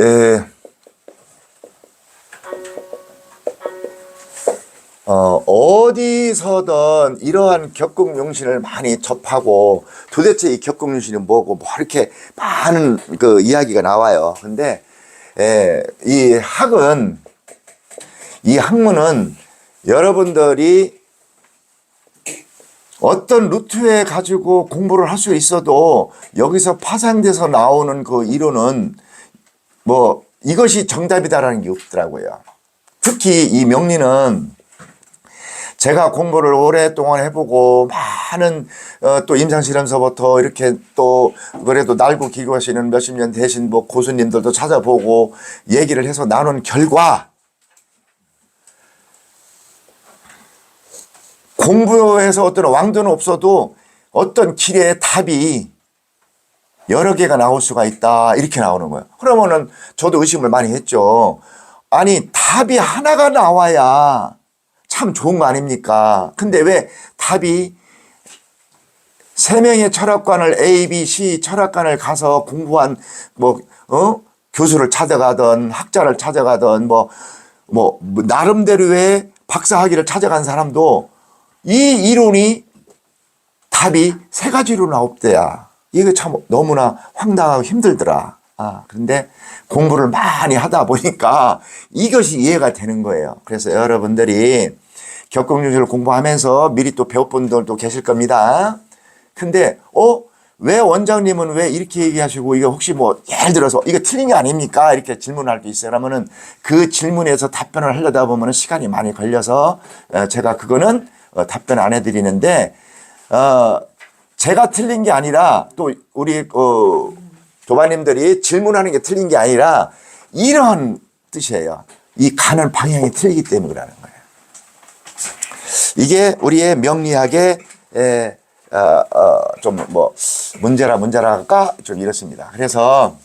에, 어디서든 이러한 격국용신을 많이 접하고 도대체 이 격국용신이 뭐고 뭐 이렇게 많은 그 이야기가 나와요. 근데 이 학문은 여러분들이 어떤 루트에 가지고 공부를 할 수 있어도 여기서 파생돼서 나오는 그 이론은 뭐 이것이 정답이다라는 게 없더라고요. 특히 이 명리는 제가 공부를 오랫동안 해보고 많은 또 임상실험서부터 이렇게 또 그래도 날고 기고하시는 몇십 년 되신 뭐 고수님들도 찾아보고 얘기를 해서 나눈 결과 공부해서 어떤 왕도는 없어도 어떤 길에 답이 여러 개가 나올 수가 있다 이렇게 나오는 거예요. 그러면은 저도 의심을 많이 했죠. 아니 답이 하나가 나와야 참 좋은 거 아닙니까? 근데 왜 답이 세 명의 철학관을 A, B, C 철학관을 가서 공부한 교수를 찾아가던 학자를 찾아가던 나름대로의 박사학위를 찾아간 사람도 이 이론이 답이 세 가지로 나옵대야. 이게 참 너무나 황당하고 힘들더라. 그런데 공부를 많이 하다 보니까 이것이 이해가 되는 거예요. 그래서 여러분들이 격국용신을 공부하면서 미리 또 배울 분들도 계실 겁니다. 근데 왜 원장님은 왜 이렇게 얘기하시고 이거 혹시 뭐 예를 들어서 이거 틀린 게 아닙니까? 이렇게 질문할 때 있어요. 그러면은 그 질문에서 답변을 하려다 보면은 시간이 많이 걸려서 제가 그거는 답변 안 해드리는데 제가 틀린 게 아니라 또 우리 도반님들이 질문하는 게 틀린 게 아니라 이런 뜻이에요. 이 가는 방향이 틀리기 때문에 그러는 거예요. 이게 우리의 명리학의 좀 뭐 문제라가 좀 이렇습니다. 그래서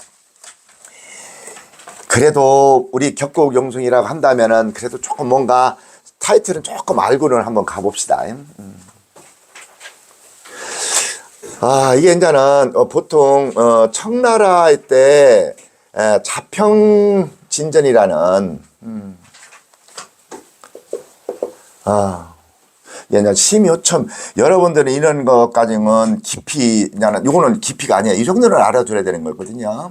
그래도 우리 격국용신이라고 한다면은 그래도 조금 뭔가 타이틀은 조금 알고는 한번 가봅시다. 이게 이제는 보통 청나라 때 자평진전이라는 이제 심요첨 여러분들은 이런 것까지는 깊이 그냥 이거는 깊이가 아니야. 이 정도는 알아줘야 되는 거거든요.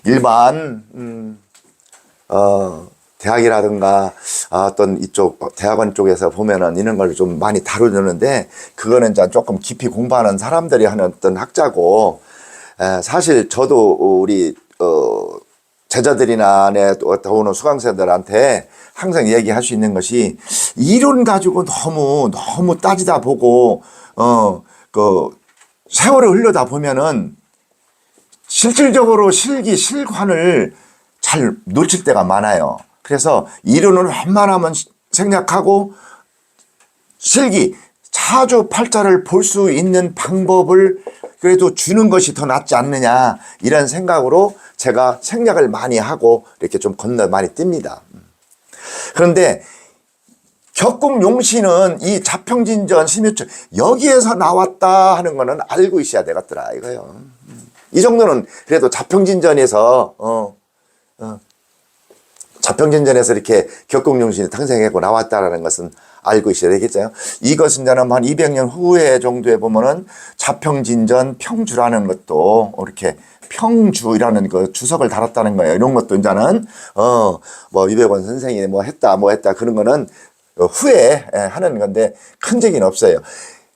일반 대학이라든가 어떤 이쪽 대학원 쪽에서 보면은 이런 걸 좀 많이 다루는데 그거는 이제 조금 깊이 공부하는 사람들이 하는 어떤 학자고 사실 저도 우리 제자들이나 더오는 수강생들한테 항상 얘기할 수 있는 것이 이론 가지고 너무 따지다 보고 그 세월을 흘러다 보면은 실질적으로 실관을 잘 놓칠 때가 많아요. 그래서 이론은 웬만하면 생략하고 사주팔자를 볼 수 있는 방법을 그래도 주는 것이 더 낫지 않느냐 이런 생각으로 제가 생략을 많이 하고 이렇게 좀 건너 많이 띱니다. 그런데 격국용신은 이 자평진전 심요첨 여기에서 나왔다 하는 거는 알고 있어야 되겠더라 이거요. 이 정도는 그래도 자평진전에서 자평진전에서 이렇게 격국용신이 탄생하고 나왔다라는 것은 알고 있어야 되겠죠. 이것은 한 200년 후에 정도에 보면은 자평진전 평주라는 것도 이렇게 평주라는 그 주석을 달았다는 거예요. 이런 것도 이제는 유백원 선생이 뭐 했다 그런 거는 후에 하는 건데 큰 적은 없어요.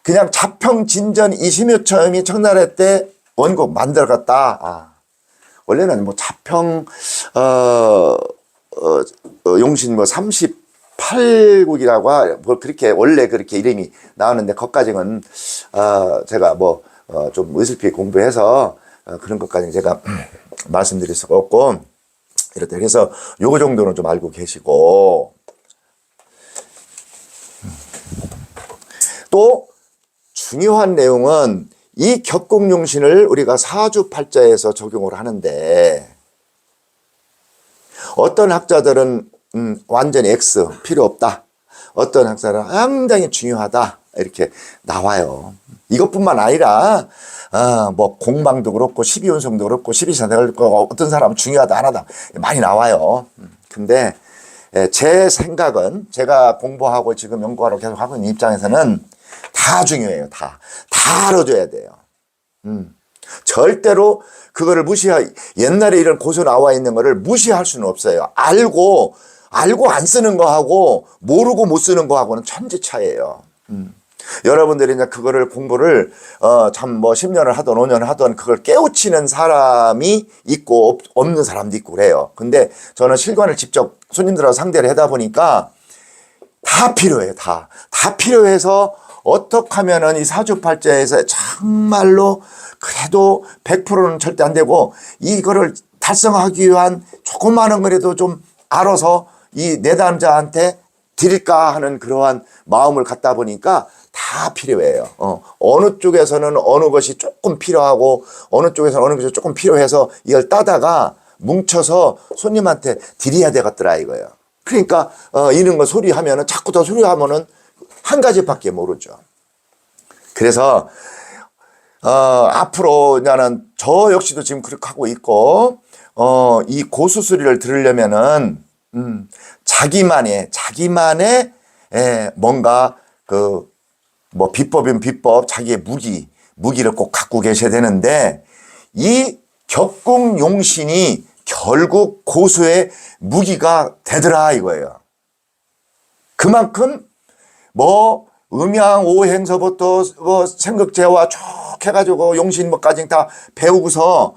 그냥 자평진전 이심요첨이 청나라 때 원곡 만들어갔다. 원래는 뭐 자평 용신 38국이라고 그렇게 원래 그렇게 이름이 나오는데 거기까지는 제가 좀 의술피 공부해서 그런 것까지는 제가 말씀드릴 수가 없고 이렇다. 그래서 요거 정도는 좀 알고 계시고 또 중요한 내용은 이 격국용신을 우리가 사주팔자에서 적용을 하는데 어떤 학자들은 완전히 X 필요 없다. 어떤 학자들은 상당히 중요하다. 이렇게 나와요. 이것뿐만 아니라 뭐 공방도 그렇고 12운성도 그렇고 12산도 그렇고 어떤 사람은 중요하다 안 하다 많이 나와요. 근데 제 생각은 제가 공부하고 지금 연구하러 계속 하고 있는 입장에서는 다 중요해요. 다 알아줘야 돼요. 절대로 그거를 옛날에 이런 고서 나와 있는 거를 무시할 수는 없어요. 알고 안 쓰는 거하고 모르고 못 쓰는 거하고는 천지 차이예요. 여러분들이 이제 그거를 공부를 참 뭐 10년을 하던 5년을 하던 그걸 깨우치는 사람이 있고 없는 사람도 있고 그래요. 근데 저는 실관을 직접 손님들하고 상대를 하다 보니까 다 필요해요. 다 필요해서 어떻게 하면은 이 사주팔자에서 정말로 그래도 100%는 절대 안 되고 이거를 달성하기 위한 조그마한 거라도 좀 알아서 이 내담자한테 드릴까 하는 그러한 마음을 갖다 보니까 다 필요해요. 어느 쪽에서는 어느 것이 조금 필요하고 어느 쪽에서는 어느 것이 조금 필요해서 이걸 따다가 뭉쳐서 손님한테 드려야 되겠더라 이거예요. 그러니까 이런 거 소리하면은 자꾸 더 소리하면은 한 가지밖에 모르죠. 그래서 앞으로 나는 저 역시도 지금 그렇게 하고 있고 이 고수소리를 들으려면은 자기만의 뭔가 뭐 비법이면 비법 자기의 무기를 꼭 갖고 계셔야 되는데 이 격국용신이 결국 고수의 무기가 되더라 이거예요. 그만큼 뭐 음양 오행서부터 뭐 생극제와 쭉 해가지고 용신 뭐까지 다 배우고서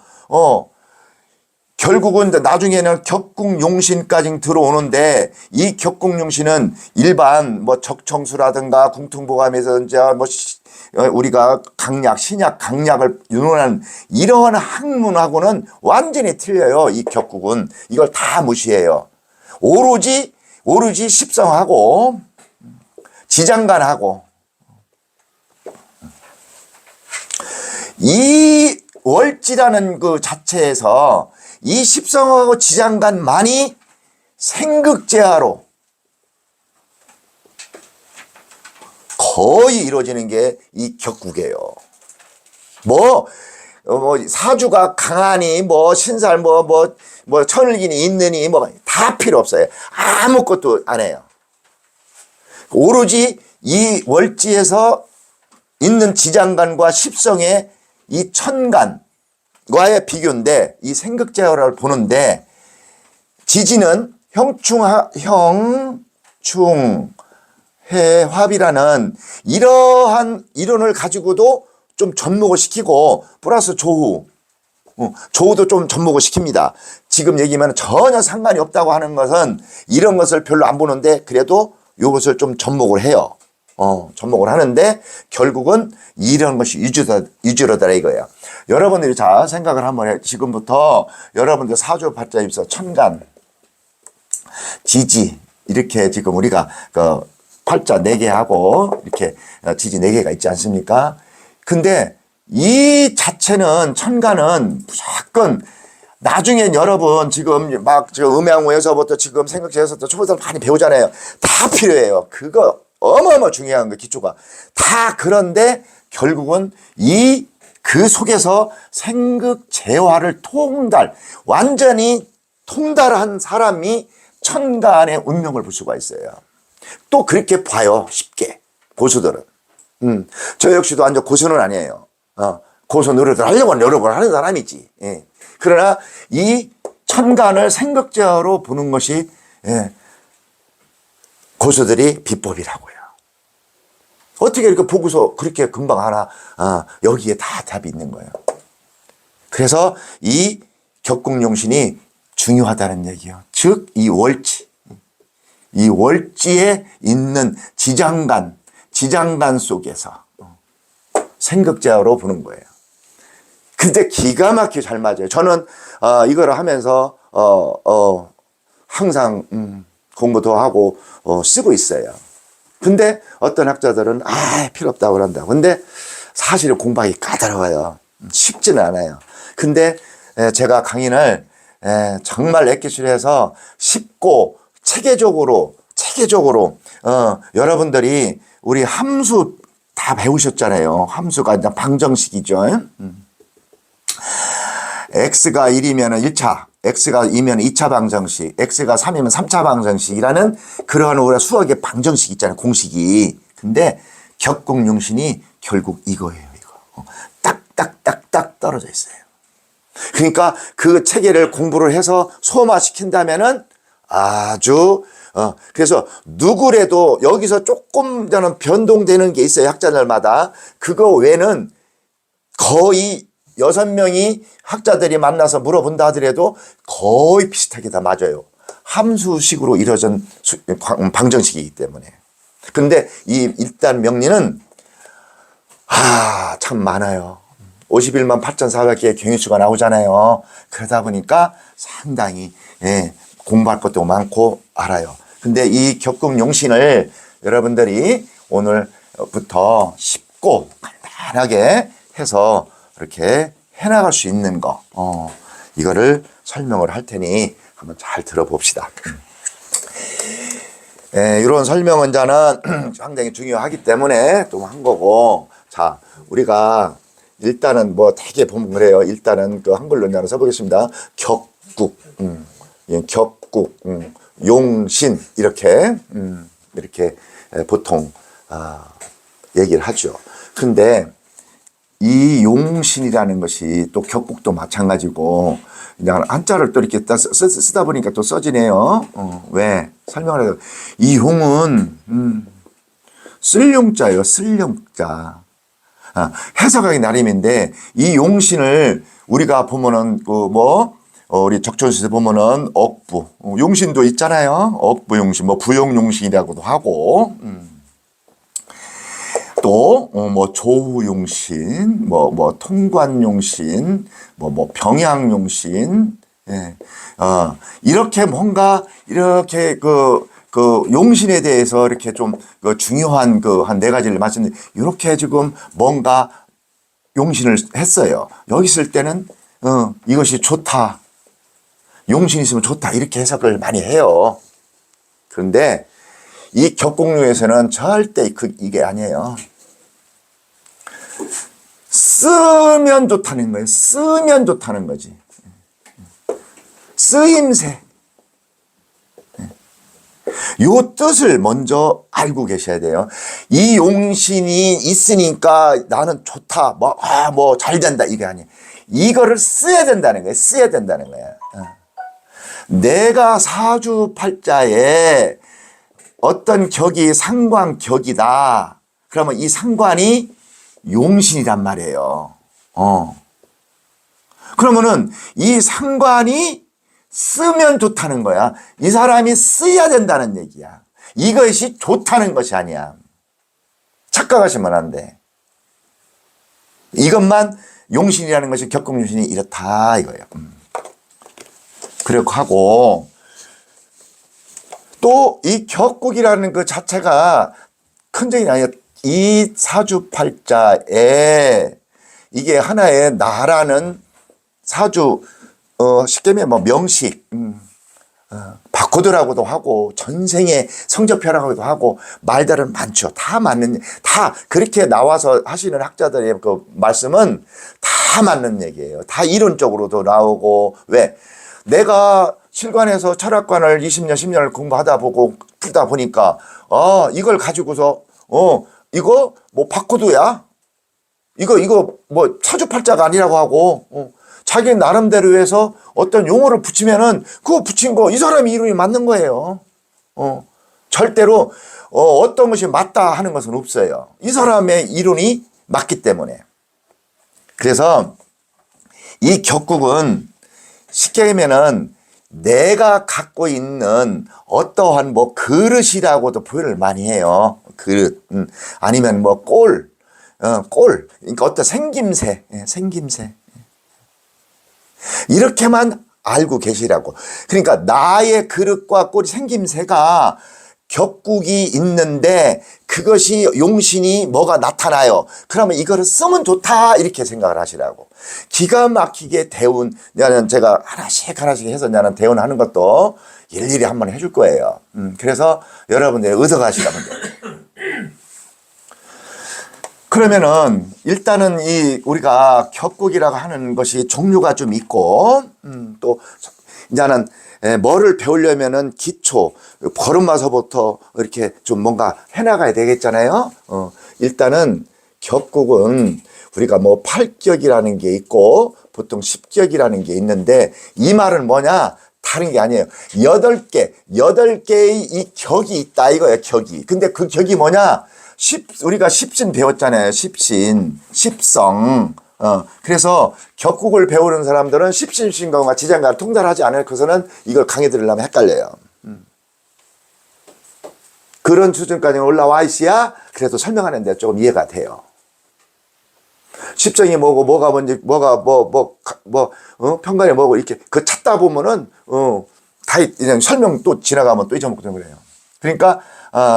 결국은 나중에는 격국용신까지 들어오는데 이 격국용신은 일반 뭐 적청수라든가 궁퉁보감에서 이제 뭐 우리가 강약, 신약, 강약을 윤원하는 이러한 학문하고는 완전히 틀려요. 이 격국은 이걸 다 무시해요. 오로지 십성하고 지장간하고 이 월지라는 그 자체에서 이 십성하고 지장간만이 생극제하로 거의 이루어지는 게 이 격국이에요. 뭐 사주가 강하니 뭐 신살 뭐 천을긴이 있느니 뭐 다 필요 없어요. 아무것도 안 해요. 오로지 이 월지에서 있는 지장간과 십성의 이 천간과의 비교인데 이 생극제화를 보는데 지지는 형충해합이라는 이러한 이론을 가지고도 좀 접목을 시키고 플러스 조우도 좀 접목을 시킵니다. 지금 얘기하면 전혀 상관이 없다고 하는 것은 이런 것을 별로 안 보는데 그래도 이것을 좀 접목을 해요. 접목을 하는데 결국은 이런 것이 위주로다 이거예요. 여러분들이 자 생각을 한번 해. 지금부터 여러분들 사주 팔자 입서 천간, 지지 이렇게 지금 우리가 그 팔자 4개 하고 이렇게 지지 4개가 있지 않습니까? 근데 이 자체는 천간은 무조건 나중엔 여러분 지금 막 지금 음양오에서부터 지금 생각제에서부터 초보자들 많이 배우잖아요. 다 필요해요. 그거 어마어마 중요한 거 기초가 다. 그런데 결국은 그 속에서 생극재화를 완전히 통달한 사람이 천간의 운명을 볼 수가 있어요. 또 그렇게 봐요. 쉽게 고수들은. 저 역시도 완전 고수는 아니에요. 고수 노릇을 하려고 여러 번 하는 사람이지. 예. 그러나 이 천간을 생극제화로 보는 것이 고수들이 비법이라고요. 어떻게 이렇게 보고서 그렇게 금방 하나 여기에 다 답이 있는 거예요. 그래서 이 격국용신이 중요하다는 얘기예요. 즉 이 월지에 있는 지장간 속에서 생극제화로 보는 거예요. 근데 기가 막히게 잘 맞아요. 저는 이거를 하면서 항상 공부도 하고 쓰고 있어요. 근데 어떤 학자들은 필요 없다고 그런다. 근데 사실은 공부하기 까다로워요. 쉽지는 않아요. 근데 제가 강의를 정말 액기술해서 쉽고 체계적으로 여러분들이 우리 함수 다 배우셨잖아요. 함수가 이제 방정식이죠. x가 1이면 1차, x가 2면 2차 방정식, x가 3이면 3차 방정식이라는 그러한 우리가 수학의 방정식 있잖아요. 공식이. 근데 격국용신이 결국 이거예요. 이거. 딱딱딱딱 떨어져 있어요. 그러니까 그 체계를 공부를 해서 소화시킨다면은 아주 그래서 누구래도 여기서 조금 저는 변동되는 게 있어요. 학자들마다. 그거 외에는 거의 6명이 학자들이 만나서 물어본다 하더라도 거의 비슷하게 다 맞아요. 함수식으로 이루어진 방정식이기 때문에. 근데 이 일단 명리는 참 많아요. 51만 8,400개의 경위수가 나오잖아요. 그러다 보니까 상당히 공부할 것도 많고 알아요. 근데 이 격국용신을 여러분들이 오늘부터 쉽고 간단하게 해서 이렇게 해나갈 수 있는 거 이거를 설명을 할 테니 한번 잘 들어봅시다. 이런 설명은 저는 상당히 중요하기 때문에 또 한 거고, 자, 우리가 일단은 뭐 되게 보면 그래요. 일단은 그 한글로 나눠 써보겠습니다. 격국, 격국, 용신 이렇게 보통 얘기를 하죠. 근데 이 용신이라는 것이 또 격국도 마찬가지고 그냥 한자를 또 이렇게 쓰다 보니까 또 써지네요. 왜? 설명을 해요. 이 용은 쓸용자예요. 쓸용자. 해석하기 나름인데 이 용신을 우리가 보면은 우리 적존시에서 보면은 억부 용신도 있잖아요. 억부 용신, 뭐 부용 용신이라고도 하고. 또, 조후용신, 통관용신, 병양용신, 이렇게 뭔가, 이렇게 용신에 대해서 이렇게 좀 중요한 한 4가지를 말씀드렸는데, 이렇게 지금 뭔가 용신을 했어요. 여기 있을 때는, 이것이 좋다. 용신이 있으면 좋다. 이렇게 해석을 많이 해요. 그런데, 이 격국류에서는 절대 이게 아니에요. 쓰면 좋다는 거예요. 쓰면 좋다는 거지. 쓰임새. 요 뜻을 먼저 알고 계셔야 돼요. 이 용신이 있으니까 나는 좋다. 잘 된다. 이게 아니에요. 이거를 써야 된다는 거예요. 써야 된다는 거예요. 내가 사주팔자에 어떤 격이 상관격이다. 그러면 이 상관이 용신이란 말이에요. 그러면은 이 상관이 쓰면 좋다는 거야. 이 사람이 써야 된다는 얘기야. 이것이 좋다는 것이 아니야. 착각하시면 안 돼. 이것만 용신이라는 것이 격국용신이 이렇다 이거예요. 그렇게 하고 또 이 격국이라는 그 자체가 큰 점이 아니라 이 사주팔자에 이게 하나의 나라는 사주 쉽게 말하면 명식 바코드라고도 하고 전생의 성적표라고도 하고 말들은 많죠. 다 맞는 다 그렇게 나와서 하시는 학자들의 그 말씀은 다 맞는 얘기예요. 다 이론적으로도 나오고 왜 내가 실관에서 철학관을 20년 10년을 공부하다 풀다 보니까 이걸 가지고서 이거 바코드야. 이거 사주팔자가 아니라고 하고 자기 나름대로 해서 어떤 용어를 붙이면은 그거 붙인 거 이 사람이 이론이 맞는 거예요. 절대로 어떤 것이 맞다 하는 것은 없어요. 이 사람의 이론이 맞기 때문에. 그래서 이 격국은 쉽게 하면은 내가 갖고 있는 어떠한 그릇이라고도 표현을 많이 해요. 그릇. 아니면 꼴. 그러니까 어떤 생김새. 생김새. 이렇게만 알고 계시라고. 그러니까 나의 그릇과 꼴이 생김새가 격국이 있는데 그것이 용신이 뭐가 나타나요. 그러면 이거를 쓰면 좋다 이렇게 생각을 하시라고. 기가 막히게 대운 나는 제가 하나씩 해서 나는 대운하는 것도 일일이 한번 해줄 거예요. 그래서 여러분들이 얻어가시라면 돼요. 그러면은 일단은 이 우리가 격국이라고 하는 것이 종류가 좀 있고 또 이제는 뭐를 배우려면은 기초 걸음마서부터 이렇게 좀 뭔가 해나가야 되겠잖아요. 일단은 격국은 우리가 뭐 8격이라는 게 있고 보통 10격이라는 게 있는데 이 말은 뭐냐? 다른 게 아니에요. 8개의 이 격이 있다 이거예요, 격이. 근데 그 격이 뭐냐? 우리가 십신 배웠잖아요. 십성. 그래서 격국을 배우는 사람들은 십신신경과 지장과를 통달하지 않을 것은 이걸 강의 들으려면 헷갈려요. 그런 수준까지는 올라와 있어야 그래도 설명하는데 조금 이해가 돼요. 십성이 뭐고, 뭐가 뭔지, 편관이 뭐고, 이렇게, 찾다 보면은, 다, 그냥 설명 또 지나가면 또 잊어먹고 그래요. 그러니까,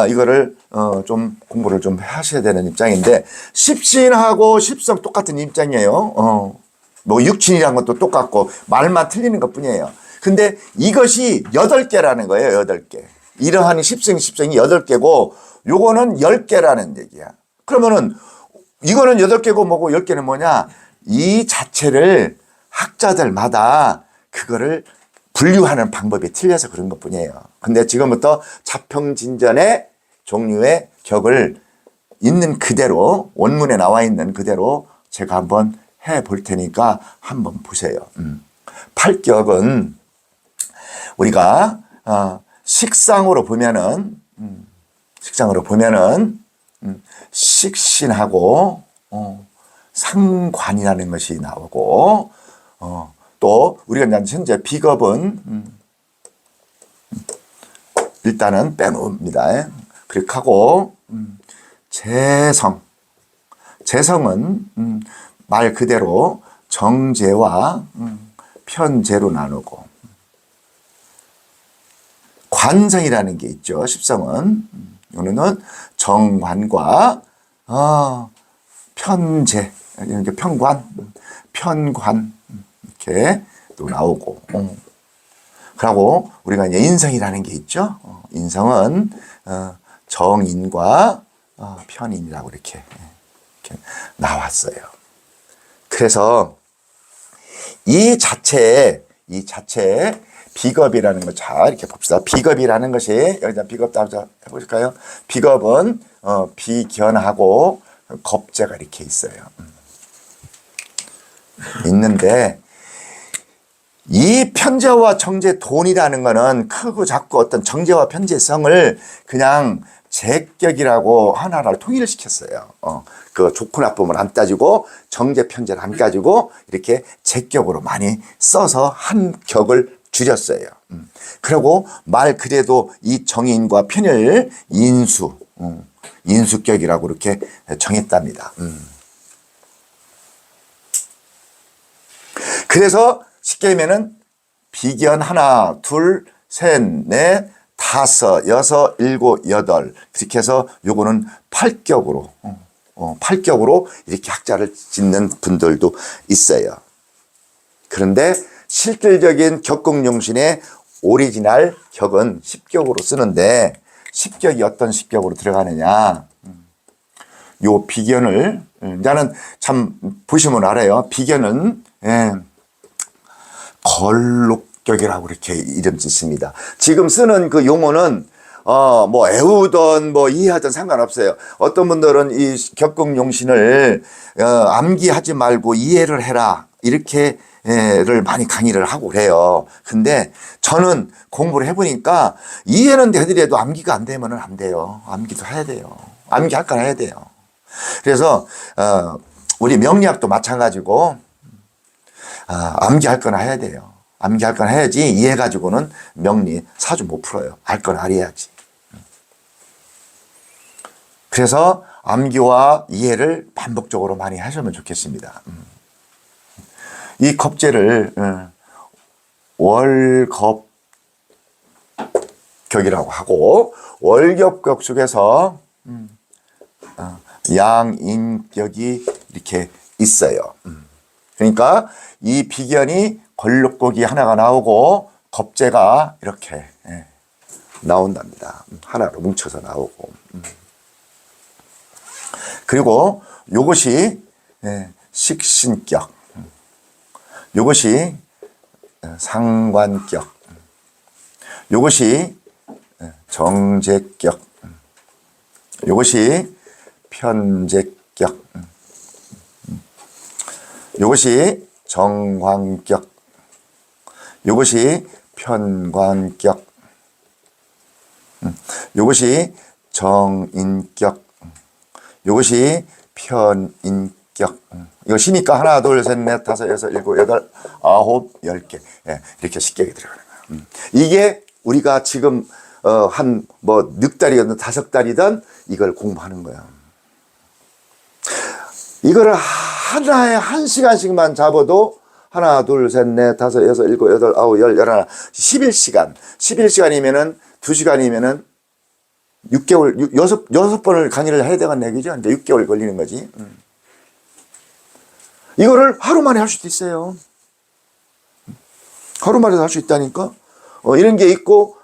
이거를, 좀 공부를 좀 하셔야 되는 입장인데, 십신하고 십성 똑같은 입장이에요. 뭐, 육신이란 것도 똑같고, 말만 틀리는 것 뿐이에요. 근데 이것이 8개라는 거예요, 8개. 이러한 십성이 8개고, 요거는 10개라는 얘기야. 그러면은, 이거는 8개고 뭐고 10개는 뭐냐? 이 자체를 학자들마다 그거를 분류하는 방법이 틀려서 그런 것 뿐이에요. 근데 지금부터 자평진전의 종류의 격을 있는 그대로, 원문에 나와 있는 그대로 제가 한번 해 볼 테니까 한번 보세요. 8격은 우리가, 식상으로 보면은, 식신하고 상관이라는 것이 나오고 또 우리가 현재 비겁은 일단은 빼놓습니다. 그렇게 하고 재성은 말 그대로 정재와 편재로 나누고 관성이라는 게 있죠. 십성은 이거는 정관과 편재, 이렇게 편관 이렇게 또 나오고, 그리고 우리가 이제 인성이라는 게 있죠. 인성은 정인과 편인이라고 이렇게 나왔어요. 그래서 이 자체에 비겁이라는 거 잘 이렇게 봅시다. 비겁이라는 것이 여기다 비겁 따져 해보실까요? 비겁은 비견하고 겁재가 이렇게 있어요. 있는데 이 편재와 정재 돈이라는 거는 크고 작고 어떤 정재와 편재성을 그냥 제격이라고 하나를 통일시켰어요. 그 좋고 나쁨을 안 따지고 정재 편재를 안 따지고 이렇게 제격으로 많이 써서 한 격을 줄였어요. 그리고 말 그대로 이 정인과 편을 인수격이라고 이렇게 정했답니다. 그래서 쉽게 하면은 비견 하나, 둘, 셋, 넷, 다섯, 여섯, 일곱, 여덟 그렇게 해서 요거는 8격으로 8격으로 이렇게 학자를 짓는 분들도 있어요. 그런데 실질적인 격국용신의 오리지널 격은 10격으로 쓰는데 10격이 어떤 10격으로 들어가느냐. 요 비견을 나는 참 보시면 알아요. 비견은 걸록격이라고 이렇게 이름 짓습니다. 지금 쓰는 그 용어는 뭐 애우던 뭐 이해하던 상관없어요. 어떤 분들은 이 격국용신을 암기하지 말고 이해를 해라 이렇게 를 많이 강의를 하고 그래요. 근데 저는 공부를 해보니까 이해는 해드려도 암기가 안 되면 안 돼요. 암기도 해야 돼요. 암기할 건 해야 돼요. 그래서 우리 명리학도 마찬가지고 암기할 건 해야 돼요. 암기할 건 해야지 이해가지고는 명리 사주 못 풀어요. 알 건 알아야지. 그래서 암기와 이해를 반복적으로 많이 하시면 좋겠습니다. 이 겁재를 월겁격이라고 하고 월겹격 속에서 양인격이 이렇게 있어요. 그러니까 이 비견이 걸록곡이 하나가 나오고 겁재가 이렇게 나온답니다. 하나로 뭉쳐서 나오고 그리고 요것이 식신격, 요것이 상관격, 요것이 정제격, 요것이 편제격, 요것이 정황격, 요것이 편관격, 요것이 정인격, 요것이 편인격. 이거 쉬니까 하나, 둘, 셋, 넷, 다섯, 여섯, 일곱, 여덟, 아홉, 10개. 이렇게 10개가 들어가는 거예요. 이게 우리가 지금 한 뭐 넉달이든 5달이든 이걸 공부하는 거예요. 이거를 하나에 1시간씩만 잡아도 하나, 둘, 셋, 넷, 다섯, 여섯, 일곱, 여덟, 아홉, 열, 열하나, 11시간. 11시간이면은 2시간이면은 6개월, 6번을 강의를 해야 되는 얘기죠. 이제 6개월 걸리는 거지. 이거를 하루 만에 할 수도 있어요. 하루 만에 할 수 있다니까. 이런 게 있고,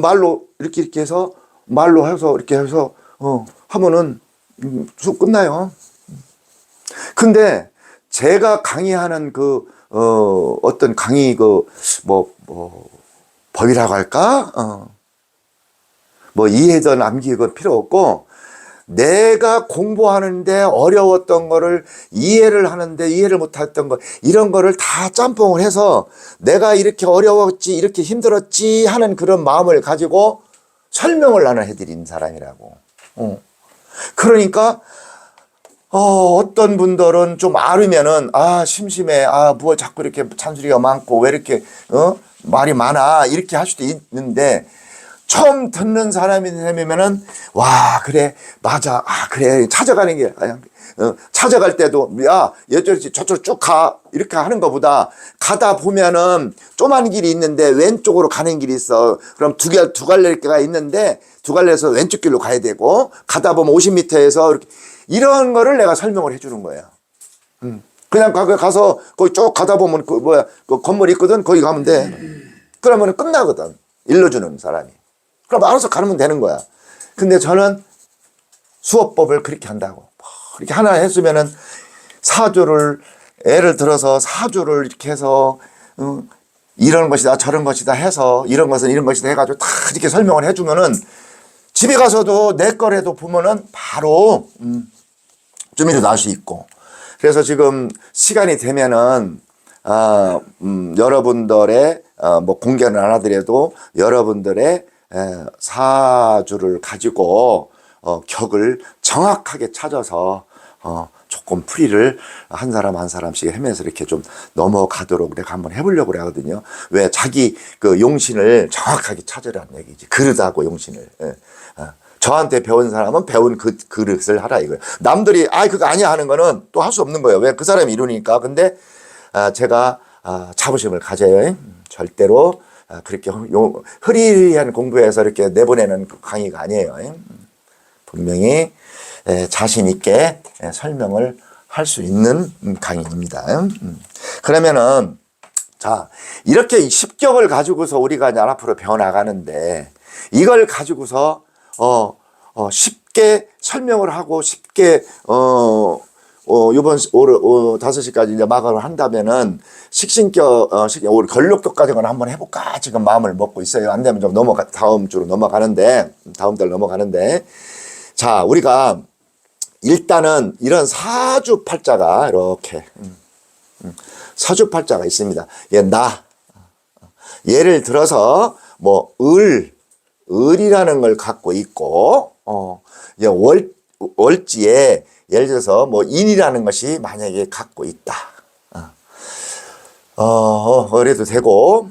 말로 이렇게 해서, 말로 해서, 이렇게 해서, 하면은 수업 끝나요. 근데 제가 강의하는 어떤 강의 법이라고 할까? 뭐 이해든 암기건 필요 없고, 내가 공부하는데 어려웠던 거를 이해를 하는데 이해를 못했던 거, 이런 거를 다 짬뽕을 해서 내가 이렇게 어려웠지, 이렇게 힘들었지 하는 그런 마음을 가지고 설명을 나는 해드린 사람이라고. 그러니까 어떤 분들은 좀 아르면은 심심해, 뭐 자꾸 이렇게 잔소리가 많고 왜 이렇게 말이 많아, 이렇게 할 수도 있는데, 처음 듣는 사람이 되면은 와, 그래, 맞아, 그래, 찾아가는 게 찾아갈 때도 저쪽 쭉 가, 이렇게 하는 것보다 가다 보면은 조그만 길이 있는데 왼쪽으로 가는 길이 있어. 그럼 두 갈래가 있는데 두 갈래에서 왼쪽 길로 가야 되고, 가다 보면 50m에서 이런 거를 내가 설명을 해주는 거예요. 그냥 가서 거기 쭉 가다 보면 그 건물 있거든. 거기 가면 돼. 그러면 끝나거든. 일러주는 사람이. 그럼 알아서 가면 되는 거야. 근데 저는 수업법을 그렇게 한다고. 이렇게 하나 했으면은 예를 들어서 사주를 이렇게 해서, 이런 것이다, 저런 것이다 해서, 이런 것은 이런 것이다 해가지고 다 이렇게 설명을 해주면은 집에 가서도 내 거라도 보면은 바로, 좀 이라도 알 수 있고. 그래서 지금 시간이 되면은, 여러분들의, 뭐 공개는 안 하더라도 여러분들의 사주를 가지고 격을 정확하게 찾아서 조금 풀이를 한 사람 한 사람씩 하면서 이렇게 좀 넘어가도록 내가 한번 해보려고 그러거든요. 왜 자기 그 용신을 정확하게 찾으라는 얘기지. 그릇하고 용신을. 저한테 배운 사람은 배운 그릇을 하라 이거예요. 남들이 그거 아니야 하는 거는 또 할 수 없는 거예요. 왜? 그 사람이 이루니까. 근데 제가 자부심을 가져요. 절대로 그렇게 흐리흐리한 공부해서 이렇게 내보내는 강의가 아니에요. 분명히 자신 있게 설명을 할 수 있는 강의입니다. 그러면은 자, 이렇게 10격을 가지고서 우리가 이제 앞으로 배워나가는데, 이걸 가지고서 쉽게 설명을 하고 쉽게 요번 5시까지 이제 마감을 한다면은 우리 걸록격까지는 한번 해볼까 지금 마음을 먹고 있어요. 안 되면 좀 다음 주로 넘어가는데, 다음 달 넘어가는데, 자, 우리가 일단은 이런 사주팔자가 이렇게 사주팔자가 있습니다. 예를 들어서 뭐 을이라는 걸 갖고 있고, 월지에 예를 들어서 뭐 인이라는 것이 만약에 갖고 있다. 그래도 되고,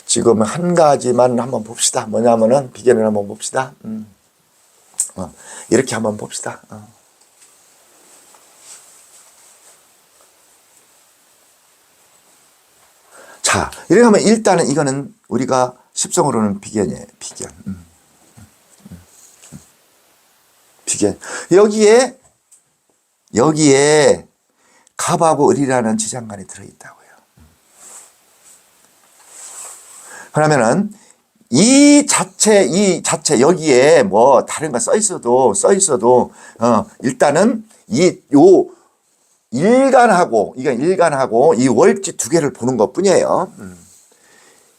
지금 한 가지만 한번 봅시다. 뭐냐면은 비견을 한번 봅시다. 이렇게 한번 봅시다. 자, 이렇게 하면 일단은 이거는 우리가 십성으로는 비견이에요. 비견. 비견. 여기에 갑하고 을이라는 지장간이 들어있다고요. 그러면은 이 자체 여기에 뭐 다른 거 써 있어도 일단은 일간하고 이 월지 두 개를 보는 것 뿐이에요.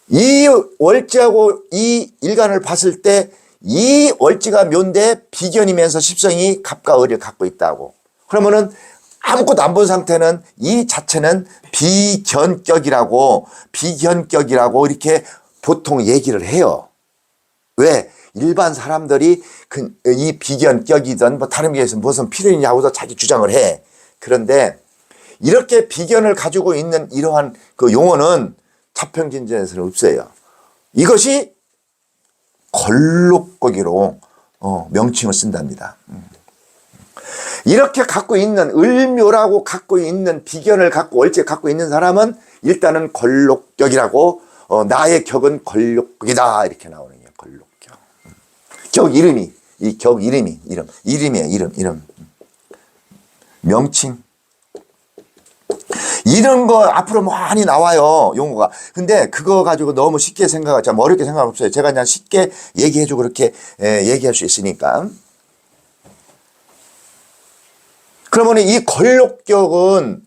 이 월지하고 이 일간을 봤을 때 이 월지가 묘인데 비견이면서 십성이 갑과 을을 갖고 있다고. 그러면은 아무것도 안 본 상태는 이 자체는 비견격이라고 이렇게 보통 얘기를 해요. 왜? 일반 사람들이 이 비견격이든 뭐 다른 게에서 무슨 필연이냐고서 자기 주장을 해. 그런데 이렇게 비견을 가지고 있는 이러한 그 용어는 자평진전에서는 없어요. 이것이 걸록거기로 명칭을 쓴답니다. 이렇게 갖고 있는 을묘라고 갖고 있는 비견을 갖고 월지에 갖고 있는 사람은 일단은 걸록격이라고 나의 격은 걸록격이다 이렇게 나오는 거예요. 걸록격. 격 이름이 이름이에요. 이름 명칭. 이런 거 앞으로 많이 나와요, 용어가. 근데 그거 가지고 너무 쉽게 생각하지, 어렵게 생각 없어요. 제가 그냥 쉽게 얘기해주고 그렇게 얘기할 수 있으니까. 그러면 이 걸록격은,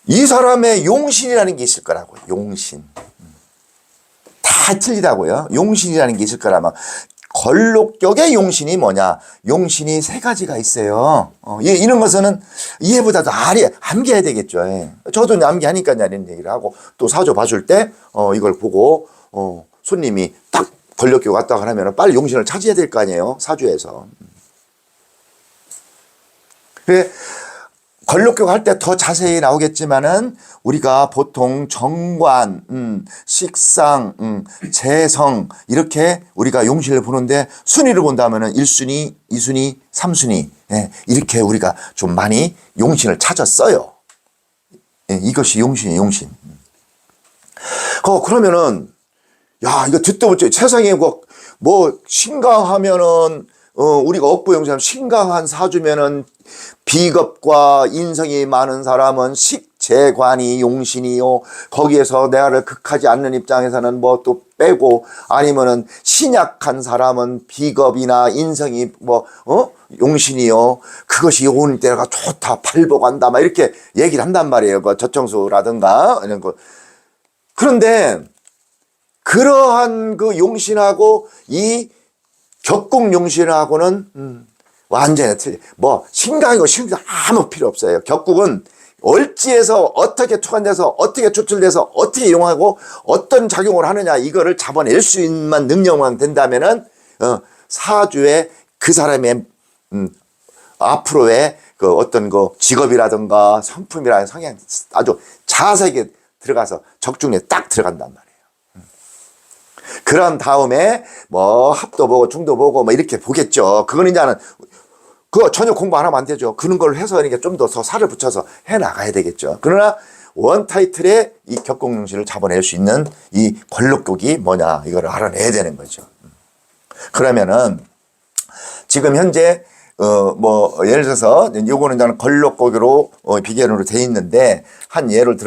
이 사람의 용신이라는 게 있을 거라고요, 용신. 다 틀리다고요. 용신이라는 게 있을 거라면. 걸록격의 용신이 뭐냐? 용신이 세 가지가 있어요. 이런 것은 이해보다도 암기해야 되겠죠. 예. 저도 암기하니까 이런 얘기를 하고 또 사주 봐줄 때 이걸 보고 손님이 딱 걸록격 왔다 하면 빨리 용신을 찾아야 될 거 아니에요. 사주에서. 그래 걸록격 할 때 더 자세히 나오겠지만은 우리가 보통 정관, 식상, 재성 이렇게 우리가 용신을 보는데 순위를 본다면은 1순위, 2순위, 3순위 이렇게 우리가 좀 많이 용신을 찾았어요. 이것이 용신이에요, 용신. 그러면은 야 이거 듣도 못해 세상에 뭐 신강하면은 우리가 억부용신하면 신강한 사주면은 비겁과 인성이 많은 사람은 식재관이 용신이요. 거기에서 내가를 극하지 않는 입장에서는 뭐 또 빼고 아니면은 신약한 사람은 비겁이나 인성이 용신이요. 그것이 온 때가 좋다 발복한다 막 이렇게 얘기를 한단 말이에요. 저청수라든가 이런 거. 그런데 그러한 그 용신하고 이 격국용신하고는 완전히 틀려. 신강이고 신강 아무 필요 없어요. 격국은 월지에서 어떻게 투관돼서 어떻게 추출돼서 어떻게 이용하고 어떤 작용을 하느냐 이거를 잡아낼 수 있는 능력만 된다면은 사주에 그 사람의 앞으로의 그 어떤 그 직업이라든가 성품이라는 성향 아주 자세하게 들어가서 적중에 딱 들어간단 말이에요. 그런 다음에 합도 보고 중도 보고 이렇게 보겠죠. 그거는 이제는 그거 전혀 공부 안 하면 안 되죠. 그런 걸 해서 이렇게 좀 더 살을 붙여서 해 나가야 되겠죠. 그러나 원 타이틀에 이 격국용신을 잡아낼 수 있는 이 걸록격이 뭐냐 이거를 알아내야 되는 거죠. 그러면은 지금 현재 예를 들어서 요거는 걸록격으로 비견으로 돼 있는데 한 예를 들어